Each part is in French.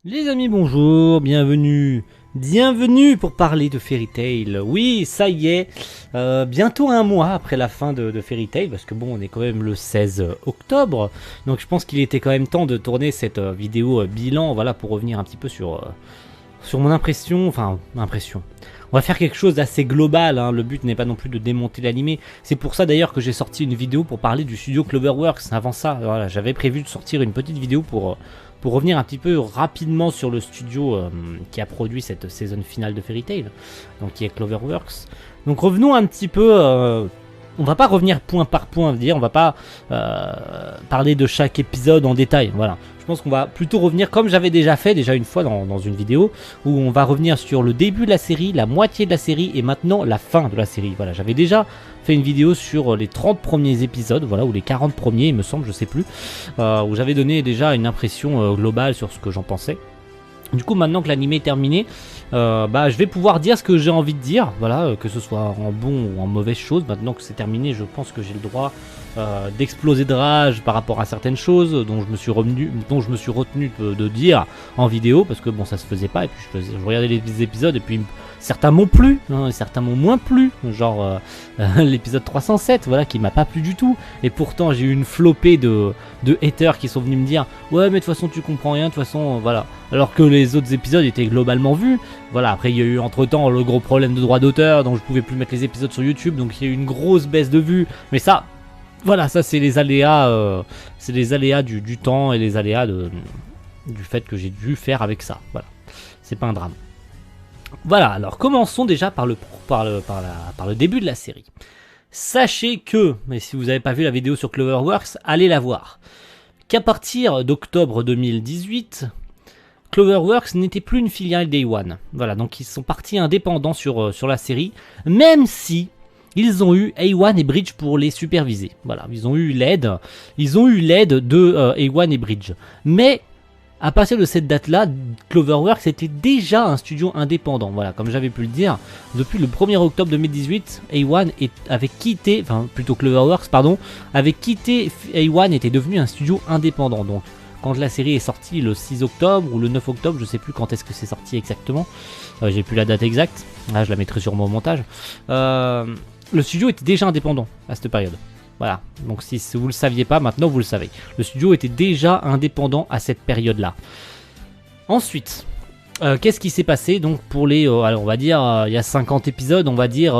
Les amis, bonjour, bienvenue pour parler de Fairy Tail. Oui, ça y est, bientôt un mois après la fin de Fairy Tail, parce que bon, on est quand même le 16 octobre, donc je pense qu'il était quand même temps de tourner cette vidéo bilan, voilà, pour revenir un petit peu sur mon impression. On va faire quelque chose d'assez global, hein. Le but n'est pas non plus de démonter l'animé. C'est pour ça d'ailleurs que j'ai sorti une vidéo pour parler du studio Cloverworks. Avant ça, voilà, j'avais prévu de sortir une petite vidéo pour revenir un petit peu rapidement sur le studio qui a produit cette saison finale de Fairy Tail, donc qui est Cloverworks. Donc revenons un petit peu, on va pas revenir point par point, on va pas parler de chaque épisode en détail, voilà. Je pense qu'on va plutôt revenir comme j'avais déjà fait une fois dans une vidéo, où on va revenir sur le début de la série, la moitié de la série et maintenant la fin de la série. Voilà, j'avais déjà fait une vidéo sur les 30 premiers épisodes, voilà, ou les 40 premiers il me semble, je sais plus, où j'avais donné déjà une impression globale sur ce que j'en pensais. Du coup, maintenant que l'anime est terminé, je vais pouvoir dire ce que j'ai envie de dire, voilà, que ce soit en bon ou en mauvaise chose. Maintenant que c'est terminé, je pense que j'ai le droit d'exploser de rage par rapport à certaines choses dont je me suis retenu de dire en vidéo, parce que bon, ça se faisait pas, et puis je regardais les épisodes, et puis certains m'ont plu, hein, et certains m'ont moins plu, genre l'épisode 307, voilà, qui m'a pas plu du tout, et pourtant j'ai eu une flopée de haters qui sont venus me dire ouais, mais de toute façon tu comprends rien, de toute façon voilà, alors que les autres épisodes étaient globalement vus. Voilà, après il y a eu entre temps le gros problème de droit d'auteur, donc je pouvais plus mettre les épisodes sur YouTube, donc il y a eu une grosse baisse de vues, mais ça, voilà, ça c'est les aléas, du temps et les aléas du fait que j'ai dû faire avec ça, voilà, c'est pas un drame. Voilà, alors commençons déjà par le début de la série. Sachez que, mais si vous n'avez pas vu la vidéo sur Cloverworks, allez la voir, qu'à partir d'octobre 2018, Cloverworks n'était plus une filiale Day One. Voilà, donc ils sont partis indépendants sur la série, même si ils ont eu A1 et Bridge pour les superviser. Voilà, ils ont eu l'aide de A1 et Bridge. Mais à partir de cette date-là, Cloverworks était déjà un studio indépendant. Voilà, comme j'avais pu le dire, depuis le 1er octobre 2018, Cloverworks, avait quitté A1, était devenu un studio indépendant. Donc, quand la série est sortie le 6 octobre ou le 9 octobre, je sais plus quand est-ce que c'est sorti exactement, j'ai plus la date exacte, là je la mettrai sur mon montage, le studio était déjà indépendant à cette période. Voilà, donc si vous le saviez pas, maintenant vous le savez. Le studio était déjà indépendant à cette période-là. Ensuite, qu'est-ce qui s'est passé donc pour les, on va dire, il y a 50 épisodes, on va dire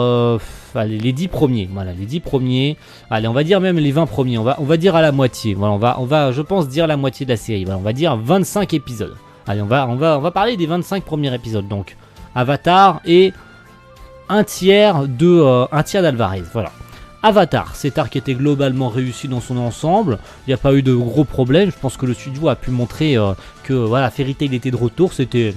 les 10 premiers. Voilà, les 10 premiers. Allez, on va dire même les 20 premiers. On va dire à la moitié. Voilà, on va, je pense, dire la moitié de la série. Voilà, on va dire 25 épisodes. Allez, on va parler des 25 premiers épisodes. Donc, Avatar et un tiers d'Alvarez. Voilà. Avatar, cet arc était globalement réussi dans son ensemble, il n'y a pas eu de gros problèmes, je pense que le studio a pu montrer que voilà, Fairy Tail était de retour, c'était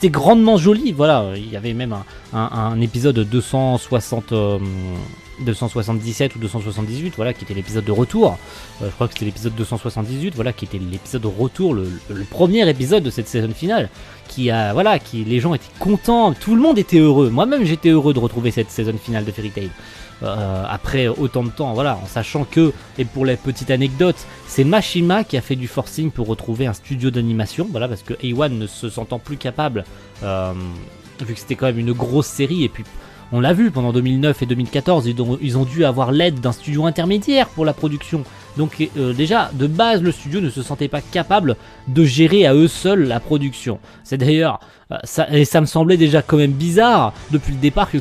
grandement joli, voilà, il y avait même un épisode 277 ou 278, voilà, qui était l'épisode de retour, je crois que c'était l'épisode 278, voilà, qui était l'épisode de retour, le premier épisode de cette saison finale, qui les gens étaient contents, tout le monde était heureux, moi-même j'étais heureux de retrouver cette saison finale de Fairy Tail. Après autant de temps, voilà, en sachant que, et pour la petite anecdote, c'est Mashima qui a fait du forcing pour retrouver un studio d'animation, voilà, parce que A1 ne se sentant plus capable, vu que c'était quand même une grosse série, et puis on l'a vu pendant 2009 et 2014, ils ont dû avoir l'aide d'un studio intermédiaire pour la production. Donc déjà, de base, le studio ne se sentait pas capable de gérer à eux seuls la production. C'est d'ailleurs, ça me semblait déjà quand même bizarre depuis le départ que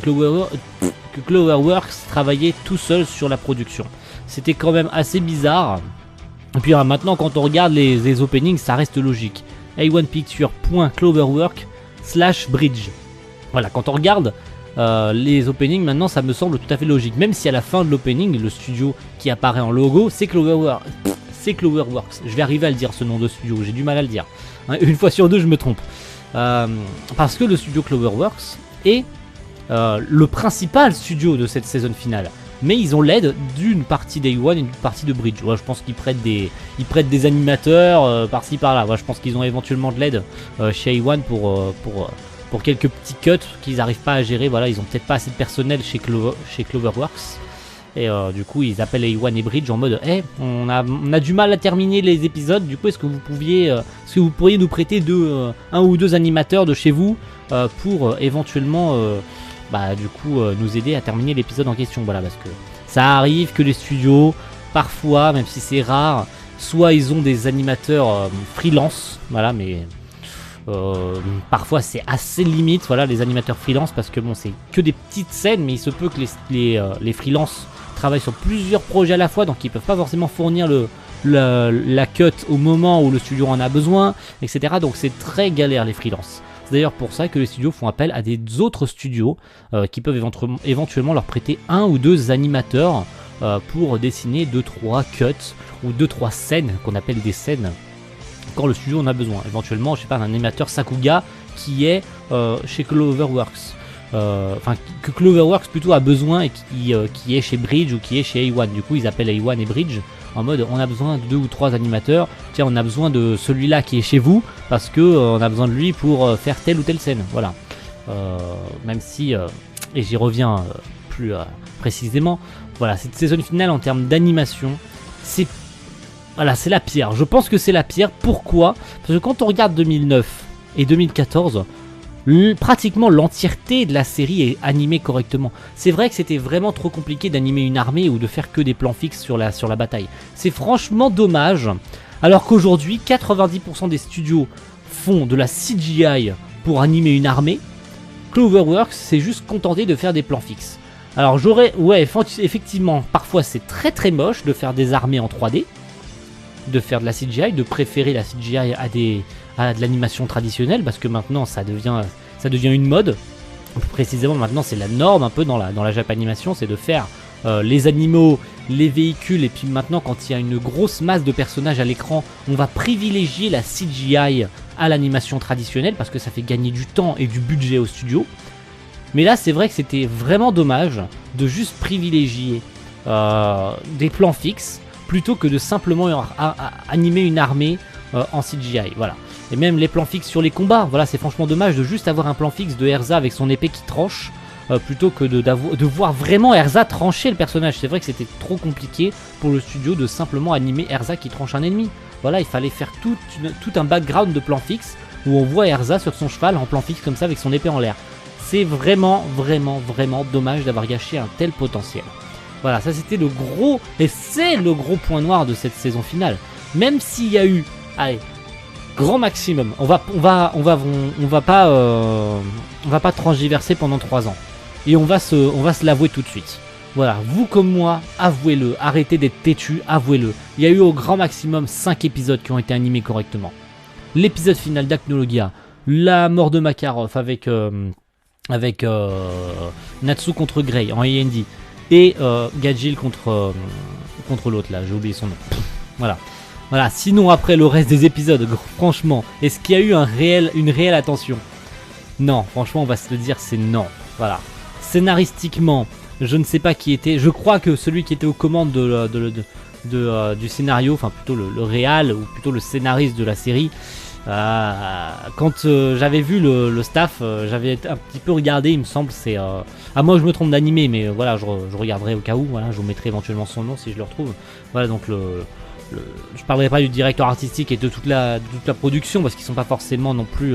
Cloverworks travaillait tout seul sur la production. C'était quand même assez bizarre. Et puis maintenant, quand on regarde les openings, ça reste logique. A1Picture.Cloverwork/Bridge. Voilà, quand on regarde les openings, maintenant ça me semble tout à fait logique. Même si à la fin de l'opening, le studio qui apparaît en logo, c'est Cloverworks. Je vais arriver à le dire, ce nom de studio, j'ai du mal à le dire. Une fois sur deux, je me trompe. Parce que le studio Cloverworks est le principal studio de cette saison finale. Mais ils ont l'aide d'une partie d'A1 et d'une partie de Bridge. Ouais, je pense qu'ils prêtent des animateurs par-ci par-là. Ouais, je pense qu'ils ont éventuellement de l'aide chez A1 pour quelques petits cuts qu'ils n'arrivent pas à gérer. Voilà, ils ont peut-être pas assez de personnel chez Cloverworks. Et du coup ils appellent A1 et Bridge en mode hey, on a du mal à terminer les épisodes, du coup est-ce que vous pourriez nous prêter un ou deux animateurs de chez vous pour éventuellement nous aider à terminer l'épisode en question. Voilà, parce que ça arrive que les studios, parfois, même si c'est rare, soit ils ont des animateurs freelance, voilà, mais parfois c'est assez limite, voilà, les animateurs freelance, parce que bon, c'est que des petites scènes, mais il se peut que les freelance travaillent sur plusieurs projets à la fois, donc ils peuvent pas forcément fournir la cut au moment où le studio en a besoin, etc. Donc c'est très galère les freelance. C'est d'ailleurs pour ça que les studios font appel à des autres studios qui peuvent éventuellement leur prêter un ou deux animateurs pour dessiner 2-3 cuts ou 2-3 scènes qu'on appelle des scènes quand le studio en a besoin. Éventuellement, je sais pas, un animateur Sakuga qui est chez Cloverworks. Que Cloverworks plutôt a besoin et qui est chez Bridge ou qui est chez A1. Du coup, ils appellent A1 et Bridge en mode on a besoin de 2 ou 3 animateurs. Tiens, on a besoin de celui-là qui est chez vous parce que on a besoin de lui pour faire telle ou telle scène. Voilà. Même si, et j'y reviens plus précisément, voilà, cette saison finale en termes d'animation, c'est la pire. Je pense que c'est la pire. Pourquoi ? Parce que quand on regarde 2009 et 2014, pratiquement l'entièreté de la série est animée correctement. C'est vrai que c'était vraiment trop compliqué d'animer une armée ou de faire que des plans fixes sur la bataille. C'est franchement dommage. Alors qu'aujourd'hui, 90% des studios font de la CGI pour animer une armée. Cloverworks s'est juste contenté de faire des plans fixes. Alors effectivement, parfois c'est très très moche de faire des armées en 3D, de faire de la CGI, de préférer la CGI à de l'animation traditionnelle, parce que maintenant ça devient une mode. Plus précisément maintenant c'est la norme un peu dans la Japanimation, c'est de faire les animaux, les véhicules, et puis maintenant quand il y a une grosse masse de personnages à l'écran, on va privilégier la CGI à l'animation traditionnelle parce que ça fait gagner du temps et du budget au studio. Mais là c'est vrai que c'était vraiment dommage de juste privilégier des plans fixes plutôt que de simplement animer une armée en CGI, voilà. Et même les plans fixes sur les combats, voilà, c'est franchement dommage de juste avoir un plan fixe de Erza avec son épée qui tranche, plutôt que de voir vraiment Erza trancher le personnage. C'est vrai que c'était trop compliqué pour le studio de simplement animer Erza qui tranche un ennemi. Voilà, il fallait faire tout un background de plan fixe où on voit Erza sur son cheval en plan fixe comme ça avec son épée en l'air. C'est vraiment, vraiment, vraiment dommage d'avoir gâché un tel potentiel. Voilà, ça c'était le gros, et c'est le gros point noir de cette saison finale. Même s'il y a eu, allez, grand maximum, on va pas transgiverser pendant 3 ans. Et on va se l'avouer tout de suite. Voilà, vous comme moi, avouez-le, arrêtez d'être têtu, avouez-le. Il y a eu au grand maximum 5 épisodes qui ont été animés correctement. L'épisode final d'Acnologia, la mort de Makarov avec Natsu contre Grey en AND. Et Gajil contre l'autre là, j'ai oublié son nom. Voilà, sinon après le reste des épisodes, franchement, est-ce qu'il y a eu une réelle attention ? Non, franchement on va se le dire, c'est non. Voilà. Scénaristiquement, je ne sais pas qui était, je crois que celui qui était aux commandes du scénario, enfin plutôt le réal, ou plutôt le scénariste de la série, quand j'avais vu le staff, j'avais un petit peu regardé, il me semble, c'est à moi je me trompe d'animé, mais voilà, je regarderai au cas où, voilà, je vous mettrai éventuellement son nom si je le retrouve. Voilà, donc je parlerai pas du directeur artistique et de toute la production parce qu'ils sont pas forcément non plus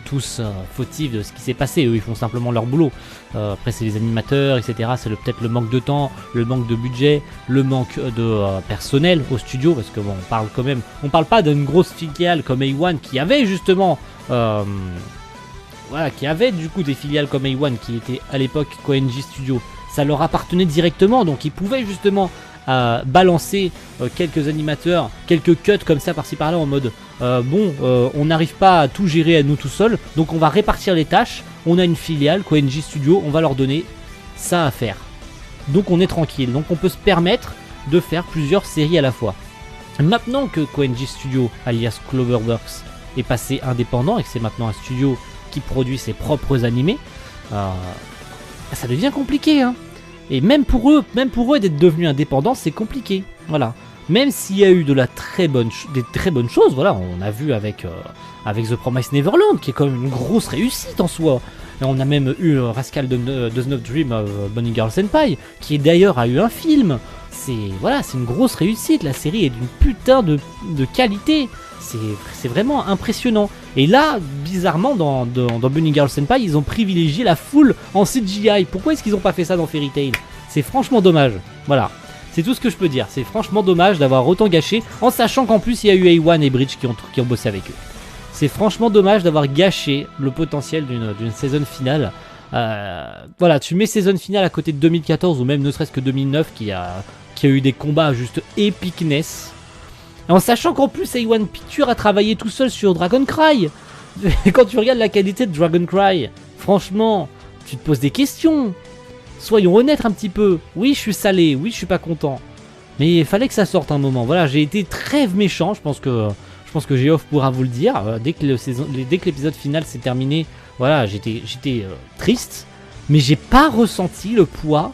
tous fautifs de ce qui s'est passé. Eux ils font simplement leur boulot. Après c'est les animateurs, etc. C'est peut-être le manque de temps, le manque de budget, le manque de personnel au studio, parce que bon, on parle pas d'une grosse filiale comme A1 qui avait justement qui avait du coup des filiales comme A1 qui était à l'époque Koenji Studio. Ça leur appartenait directement, donc ils pouvaient justement balancer quelques animateurs, quelques cuts comme ça par-ci par-là en mode on n'arrive pas à tout gérer à nous tout seuls, donc on va répartir les tâches, on a une filiale, Koenji Studio, on va leur donner ça à faire. Donc on est tranquille, donc on peut se permettre de faire plusieurs séries à la fois. Maintenant que Koenji Studio, alias Cloverworks, est passé indépendant et que c'est maintenant un studio qui produit ses propres animés, ça devient compliqué, hein. Et même pour eux d'être devenus indépendants, c'est compliqué. Voilà. Même s'il y a eu des très bonnes choses, voilà, on a vu avec The Promised Neverland, qui est quand même une grosse réussite en soi. Et on a même eu Rascal Does Not Dream of Bunny Girl Senpai, qui d'ailleurs a eu un film. Voilà, c'est une grosse réussite, la série est d'une putain de qualité. C'est vraiment impressionnant. Et là, bizarrement, dans Bunny Girl Senpai, ils ont privilégié la foule en CGI. Pourquoi est-ce qu'ils n'ont pas fait ça dans Fairy Tail? C'est franchement dommage. Voilà, c'est tout ce que je peux dire. C'est franchement dommage d'avoir autant gâché, en sachant qu'en plus il y a eu A1 et Bridge qui ont bossé avec eux. C'est franchement dommage d'avoir gâché le potentiel d'une saison finale. Voilà, tu mets saison finale à côté de 2014 ou même ne serait-ce que 2009 qui a eu des combats juste epicness. En sachant qu'en plus A1 Picture a travaillé tout seul sur Dragon Cry. Et quand tu regardes la qualité de Dragon Cry, franchement, tu te poses des questions. Soyons honnêtes un petit peu. Oui, je suis salé, oui, je suis pas content. Mais il fallait que ça sorte un moment. Voilà, j'ai été très méchant, je pense que Geoff pourra vous le dire. Dès que l'épisode final s'est terminé, voilà, j'étais triste. Mais j'ai pas ressenti le poids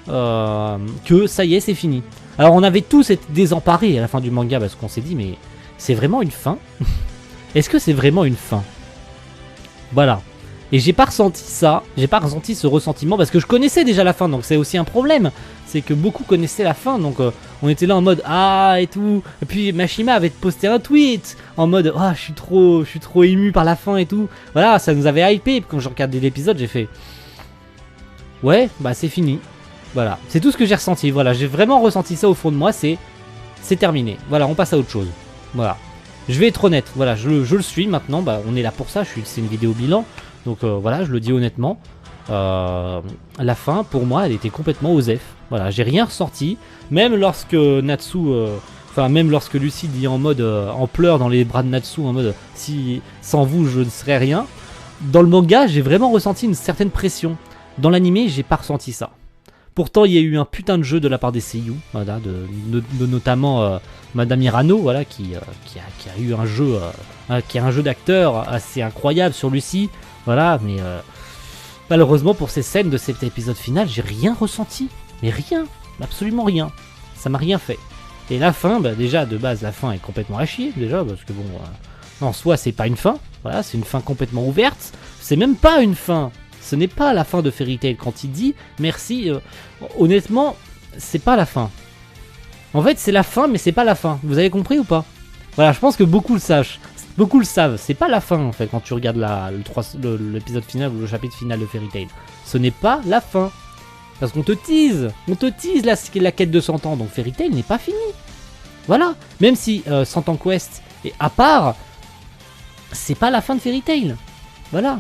que ça y est, c'est fini. Alors on avait tous été désemparés à la fin du manga parce qu'on s'est dit mais c'est vraiment une fin? Est-ce que c'est vraiment une fin? Voilà. Et j'ai pas ressenti ça, j'ai pas ressenti ce ressentiment parce que je connaissais déjà la fin, donc c'est aussi un problème. C'est que beaucoup connaissaient la fin, donc on était là en mode ah et tout. Et puis Mashima avait posté un tweet en mode ah je suis trop ému par la fin et tout. Voilà, ça nous avait hypé. Quand j'ai regardé l'épisode, j'ai fait ouais bah c'est fini. Voilà, c'est tout ce que j'ai ressenti. Voilà, j'ai vraiment ressenti ça au fond de moi. C'est terminé. Voilà, on passe à autre chose. Voilà, je vais être honnête. Voilà, je le suis maintenant. Bah, on est là pour ça. C'est une vidéo bilan. Donc voilà, je le dis honnêtement. La fin, pour moi, elle était complètement osef. Voilà, j'ai rien ressenti. Même lorsque Natsu, même lorsque Lucie dit en mode en pleurs dans les bras de Natsu, en mode si sans vous je ne serais rien. Dans le manga, j'ai vraiment ressenti une certaine pression. Dans l'animé, j'ai pas ressenti ça. Pourtant, il y a eu un putain de jeu de la part des seiyuu, voilà, de notamment Madame Hirano, voilà, qui a eu un jeu, qui a un jeu d'acteur assez incroyable sur Lucie, voilà. Mais malheureusement pour ces scènes de cet épisode final, j'ai rien ressenti, mais rien, absolument rien. Ça m'a rien fait. Et la fin, bah, déjà de base, la fin est complètement à chier, déjà, parce que bon, en soi, c'est pas une fin, voilà, c'est une fin complètement ouverte. C'est même pas une fin. Ce n'est pas la fin de Fairy Tail quand il dit merci. Honnêtement, c'est pas la fin. En fait, c'est la fin, mais c'est pas la fin. Vous avez compris ou pas? Voilà, je pense que beaucoup le savent. Beaucoup le savent. C'est pas la fin en fait quand tu regardes l'épisode final ou le chapitre final de Fairy Tail. Ce n'est pas la fin. Parce qu'on te tease. On te tease la quête de 100 ans. Donc Fairy Tail n'est pas fini. Voilà. Même si 100 ans Quest est à part, c'est pas la fin de Fairy Tail. Voilà.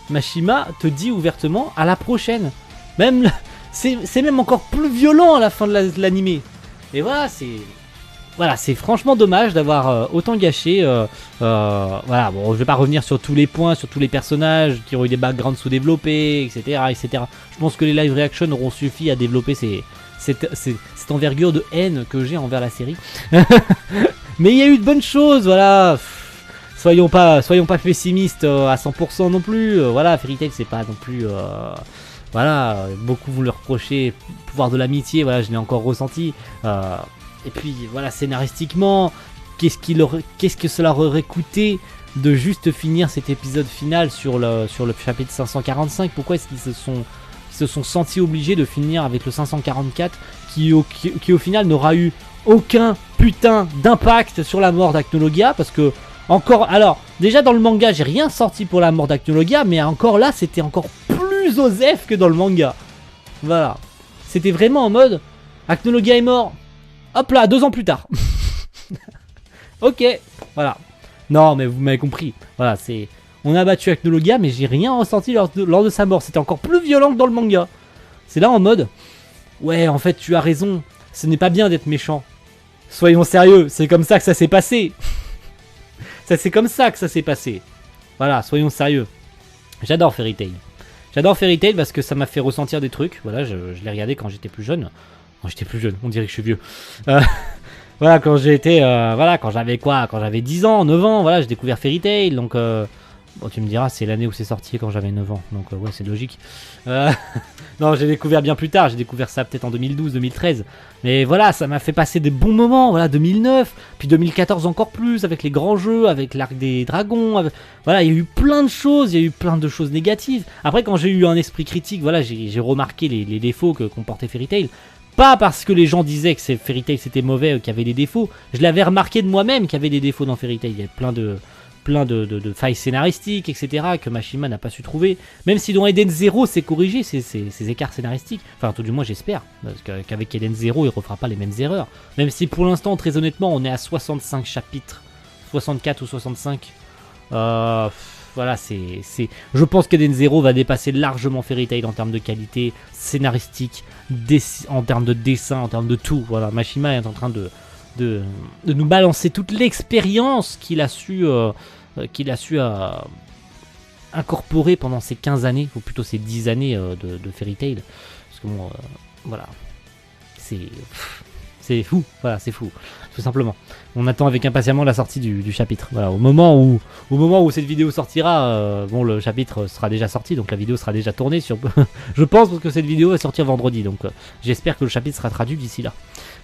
Mashima te dit ouvertement à la prochaine. Même c'est même encore plus violent à la fin de l'animé. Et voilà, c'est franchement dommage d'avoir autant gâché. Voilà, bon, je vais pas revenir sur tous les points, sur tous les personnages qui ont eu des backgrounds sous-développés, etc., etc. Je pense que les live reactions auront suffi à développer cette envergure de haine que j'ai envers la série. Mais il y a eu de bonnes choses, voilà. Soyons pas pessimistes à 100% non plus. Voilà, Fairy Tail c'est pas non plus. Voilà, beaucoup vont le reprocher. Pouvoir de l'amitié, voilà, je l'ai encore ressenti. Et puis voilà, scénaristiquement, qu'est-ce que cela aurait coûté de juste finir cet épisode final sur le chapitre 545? Pourquoi est-ce qu'ils se sont sentis obligés de finir avec le 544 qui au final n'aura eu aucun putain d'impact sur la mort d'Acnologia? Parce que encore, alors, déjà dans le manga, j'ai rien sorti pour la mort d'Acnologia, mais encore là, c'était encore plus osef que dans le manga. Voilà. C'était vraiment en mode, Acnologia est mort. Hop là, 2 ans plus tard. Ok, voilà. Non, mais vous m'avez compris. Voilà, on a battu Acnologia, mais j'ai rien ressenti lors de sa mort. C'était encore plus violent que dans le manga. C'est là en mode, ouais, en fait, tu as raison. Ce n'est pas bien d'être méchant. Soyons sérieux, c'est comme ça que ça s'est passé. C'est comme ça que ça s'est passé. Voilà, soyons sérieux. J'adore Fairy Tail. J'adore Fairy Tail parce que ça m'a fait ressentir des trucs. Voilà, je l'ai regardé quand j'étais plus jeune. Quand j'étais plus jeune, on dirait que je suis vieux. Voilà, quand j'étais... voilà, quand j'avais 10 ans, 9 ans, voilà, j'ai découvert Fairy Tail. Donc, Bon, tu me diras, c'est l'année où c'est sorti quand j'avais 9 ans, donc ouais, c'est logique. Euh, non, j'ai découvert bien plus tard, j'ai découvert ça peut-être en 2012, 2013. Mais voilà, ça m'a fait passer des bons moments, voilà, 2009, puis 2014 encore plus, avec les grands jeux, avec l'Arc des Dragons. Voilà, il y a eu plein de choses, il y a eu plein de choses négatives. Après, quand j'ai eu un esprit critique, voilà, j'ai remarqué les défauts que comportait Fairy Tail. Pas parce que les gens disaient que Fairy Tail c'était mauvais, qu'il y avait des défauts. Je l'avais remarqué de moi-même qu'il y avait des défauts dans Fairy Tail. Il y a plein de failles scénaristiques, etc. que Mashima n'a pas su trouver. Même si dans Eden Zero c'est corrigé ces écarts scénaristiques. Enfin, tout du moins j'espère. Parce qu'avec Eden Zero il refera pas les mêmes erreurs. Même si pour l'instant, très honnêtement, on est à 65 chapitres. 64 ou 65. Voilà, je pense qu'Eden Zero va dépasser largement Fairy Tail en termes de qualité scénaristique, en termes de dessin, en termes de tout. Voilà, Mashima est en train de nous balancer toute l'expérience qu'il a su incorporer pendant ces 15 années, ou plutôt ces 10 années de Fairy Tail. Parce que bon, voilà, c'est fou, voilà, c'est fou, tout simplement. On attend avec impatiemment la sortie du chapitre. Voilà, au moment où cette vidéo sortira, bon, le chapitre sera déjà sorti, donc la vidéo sera déjà tournée sur. Je pense que cette vidéo va sortir vendredi, donc j'espère que le chapitre sera traduit d'ici là.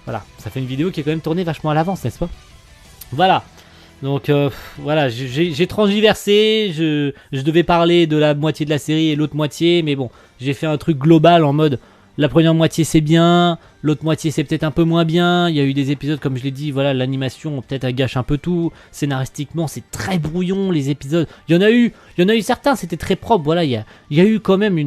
Voilà, ça fait une vidéo qui est quand même tournée vachement à l'avance, n'est-ce pas? Voilà. Donc voilà, j'ai transgiversé, je devais parler de la moitié de la série et l'autre moitié, mais bon, j'ai fait un truc global en mode la première moitié c'est bien, l'autre moitié c'est peut-être un peu moins bien, il y a eu des épisodes comme je l'ai dit, voilà, l'animation peut-être elle gâche un peu tout, scénaristiquement c'est très brouillon les épisodes, il y en a eu certains, c'était très propre, voilà, il y a eu quand même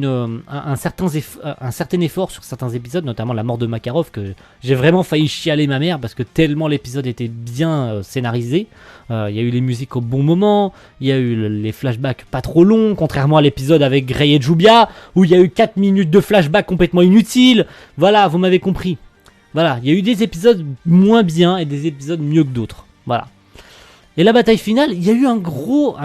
un certain effort sur certains épisodes, notamment la mort de Makarov, que j'ai vraiment failli chialer ma mère parce que tellement l'épisode était bien scénarisé. Il y a eu les musiques au bon moment, il y a eu les flashbacks pas trop longs, contrairement à l'épisode avec Grey et Jubia, où il y a eu 4 minutes de flashback complètement inutiles. Voilà, vous m'avez compris. Voilà, il y a eu des épisodes moins bien et des épisodes mieux que d'autres. Voilà. Et la bataille finale, il y a eu un gros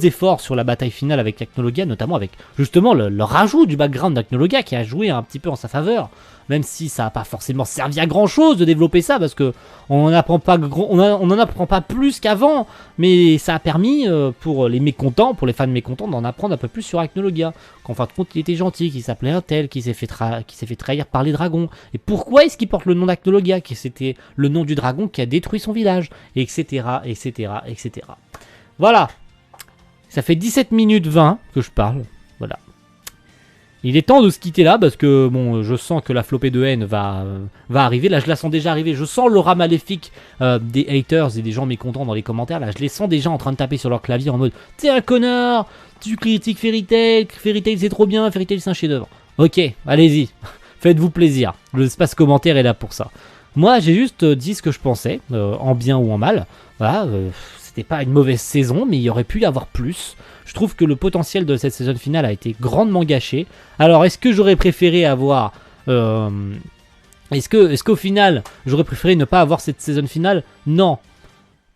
effort sur la bataille finale avec Acnologia, notamment avec justement le rajout du background d'Acnologia qui a joué un petit peu en sa faveur. Même si ça n'a pas forcément servi à grand chose de développer ça, parce que on n'en apprend pas plus qu'avant, mais ça a permis pour les mécontents, pour les fans mécontents, d'en apprendre un peu plus sur Acnologia. Qu'en fin de compte, il était gentil, qu'il s'appelait un tel, qu'il s'est fait trahir par les dragons. Et pourquoi est-ce qu'il porte le nom d'Acnologia, que c'était le nom du dragon qui a détruit son village, etc., etc., etc. Voilà. Ça fait 17 minutes 20 que je parle. Voilà. Il est temps de se quitter là parce que bon, je sens que la flopée de haine va arriver. Là, je la sens déjà arriver. Je sens l'aura maléfique des haters et des gens mécontents dans les commentaires. Là, je les sens déjà en train de taper sur leur clavier en mode t'es un connard, tu critiques Fairy Tail c'est trop bien, Fairy Tail c'est un chef-d'œuvre. Ok, allez-y, faites-vous plaisir. L'espace commentaire est là pour ça. Moi, j'ai juste dit ce que je pensais, en bien ou en mal. Voilà, c'était pas une mauvaise saison, mais il y aurait pu y avoir plus. Je trouve que le potentiel de cette saison finale a été grandement gâché. Alors, est-ce que j'aurais préféré avoir... Est-ce qu'au final, j'aurais préféré ne pas avoir cette saison finale? Non.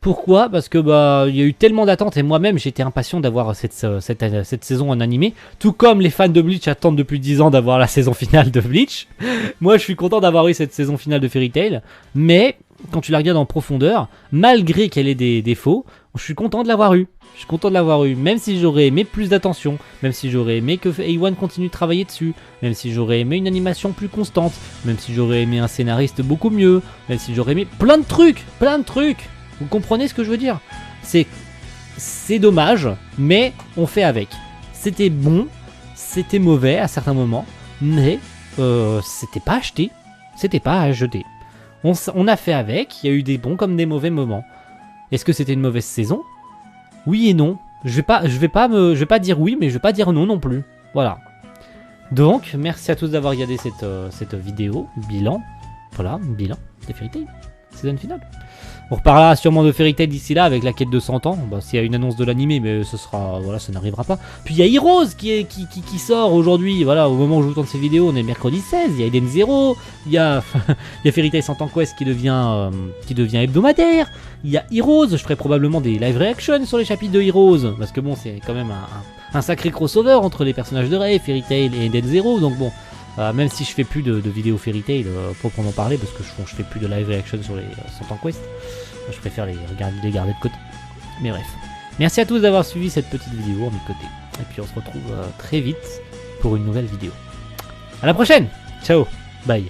Pourquoi? Parce que il y a eu tellement d'attentes et moi-même j'étais impatient d'avoir cette saison en animé. Tout comme les fans de Bleach attendent depuis 10 ans d'avoir la saison finale de Bleach. Moi je suis content d'avoir eu cette saison finale de Fairy Tail. Mais quand tu la regardes en profondeur, malgré qu'elle ait des défauts, je suis content de l'avoir eu. Je suis content de l'avoir eu, même si j'aurais aimé plus d'attention, même si j'aurais aimé que A1 continue de travailler dessus, même si j'aurais aimé une animation plus constante, même si j'aurais aimé un scénariste beaucoup mieux, même si j'aurais aimé plein de trucs. Vous comprenez ce que je veux dire? C'est dommage, mais on fait avec. C'était bon, c'était mauvais à certains moments, mais c'était pas acheté, c'était pas à jeter. On a fait avec, il y a eu des bons comme des mauvais moments. Est-ce que c'était une mauvaise saison? Oui et non. Je vais pas dire oui, mais je vais pas dire non non plus. Voilà. Donc, merci à tous d'avoir regardé cette vidéo, bilan. Voilà, bilan de Fairy Tail, saison finale. On reparlera sûrement de Fairy Tail d'ici là avec la quête de 100 ans. S'il y a une annonce de l'animé, mais ce sera, voilà, ça n'arrivera pas. Puis il y a Heroes qui sort aujourd'hui. Voilà, au moment où je vous tourne ces vidéos, on est le mercredi 16. Il y a Eden Zero, il y a Fairy Tail 100 ans Quest qui devient hebdomadaire. Il y a Heroes. Je ferai probablement des live reactions sur les chapitres de Heroes parce que bon, c'est quand même un sacré crossover entre les personnages de Rei, Fairy Tail et Eden Zero. Donc bon. Même si je fais plus de vidéos Fairy Tail proprement parler, parce que je fais plus de live reaction sur les 100 ans Quest, je préfère les garder de côté. Mais bref. Merci à tous d'avoir suivi cette petite vidéo en mes côtés. Et puis on se retrouve très vite pour une nouvelle vidéo. À la prochaine. Ciao. Bye.